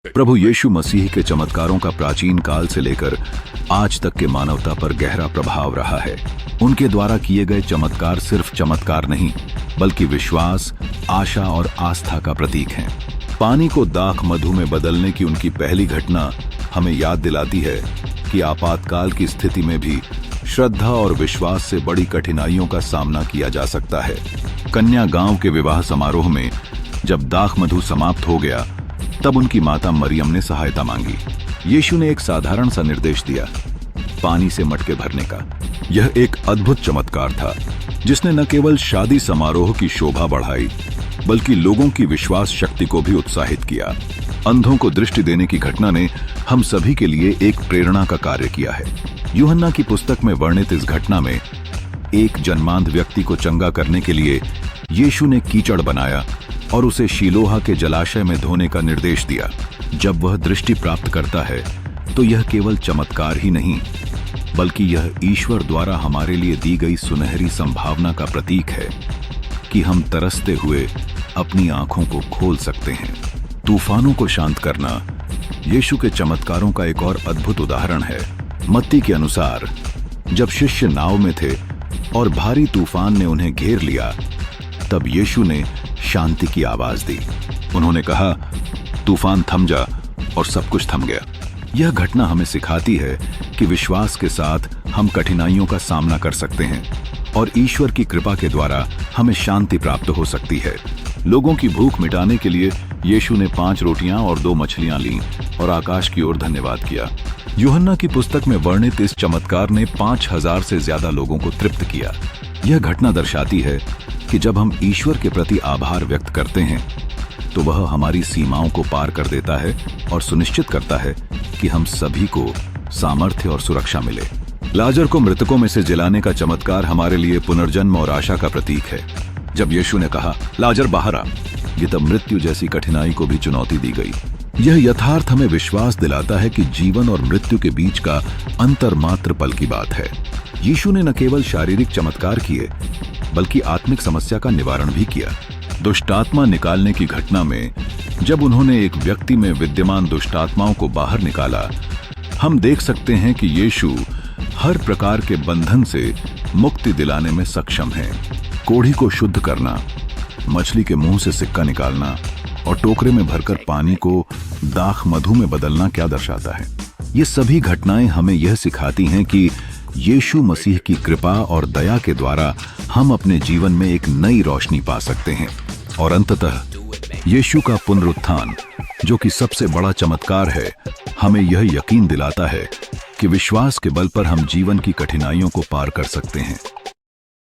प्रभु यीशु मसीह के चमत्कारों का प्राचीन काल से लेकर आज तक के मानवता पर गहरा प्रभाव रहा है। उनके द्वारा किए गए चमत्कार सिर्फ चमत्कार नहीं, बल्कि विश्वास, आशा और आस्था का प्रतीक हैं। पानी को दाख मधु में बदलने की उनकी पहली घटना हमें याद दिलाती है कि आपातकाल की स्थिति में भी श्रद्धा और विश्वास से बड़ी कठिनाइयों का सामना किया जा सकता है। कन्या गांव के विवाह समारोह में जब दाख मधु समाप्त हो गया, तब उनकी माता मरियम ने सहायता मांगी। यीशु ने एक साधारण सा निर्देश दिया, पानी से मटके भरने का। यह एक अद्भुत चमत्कार था, जिसने न केवल शादी समारोह की शोभा बढ़ाई, बल्कि लोगों की विश्वास शक्ति को भी उत्साहित किया। अंधों को दृष्टि देने की घटना ने हम सभी के लिए एक प्रेरणा का कार्य किया है। यूहन्ना की पुस्तक में वर्णित इस घटना में एक जन्मांध व्यक्ति को चंगा करने के लिए यीशु ने कीचड़ बनाया और उसे शीलोहा के जलाशय में धोने का निर्देश दिया। जब वह दृष्टि प्राप्त करता है, तो यह केवल चमत्कार ही नहीं, बल्कि यह ईश्वर द्वारा हमारे लिए दी गई सुनहरी संभावना का प्रतीक है कि हम तरसते हुए अपनी आंखों को खोल सकते हैं। तूफानों को शांत करना यीशु के चमत्कारों का एक और अद्भुत उदाहरण है। मत्ती के अनुसार जब शिष्य नाव में थे और भारी तूफान ने उन्हें घेर लिया, तब यीशु ने शांति की आवाज दी। उन्होंने कहा, तूफान थम जा, और सब कुछ थम गया। यह घटना हमें सिखाती है कि विश्वास के साथ हम कठिनाइयों का सामना कर सकते हैं और ईश्वर की कृपा के द्वारा हमें शांति प्राप्त हो सकती है। लोगों की भूख मिटाने के लिए यीशु ने 5 रोटियां और 2 मछलियां लीं और आकाश की ओर धन्यवाद किया। यूहन्ना की पुस्तक में वर्णित इस चमत्कार ने 5000 से ज्यादा लोगों को तृप्त किया। यह घटना दर्शाती है कि जब हम ईश्वर के प्रति आभार व्यक्त करते हैं, तो वह हमारी सीमाओं को पार कर देता है और सुनिश्चित करता है कि हम सभी को सामर्थ्य और सुरक्षा मिले। लाजर को मृतकों में से जिलाने का चमत्कार हमारे लिए पुनर्जन्म और आशा का प्रतीक है। जब यीशु ने कहा, लाजर बाहर आ, ये तब मृत्यु जैसी कठिनाई को भी चुनौती दी गई। यह यथार्थ हमें विश्वास दिलाता है कि जीवन और मृत्यु के बीच का अंतर मात्र पल की बात है। यीशु ने न केवल शारीरिक चमत्कार किए, बल्कि आत्मिक समस्या का निवारण भी किया। दुष्टात्मा निकालने की घटना में जब उन्होंने एक व्यक्ति में विद्यमान दुष्टात्माओं को बाहर निकाला, हम देख सकते हैं कि यीशु हर प्रकार के बंधन से मुक्ति दिलाने में सक्षम है। कोढ़ी को शुद्ध करना, मछली के मुंह से सिक्का निकालना और टोकरे में भरकर पानी को दाख मधु में बदलना क्या दर्शाता है? ये सभी घटनाएं हमें यह सिखाती हैं कि यीशु मसीह की कृपा और दया के द्वारा हम अपने जीवन में एक नई रोशनी पा सकते हैं। और अंततः यीशु का पुनरुत्थान, जो कि सबसे बड़ा चमत्कार है, हमें यह यकीन दिलाता है कि विश्वास के बल पर हम जीवन की कठिनाइयों को पार कर सकते हैं।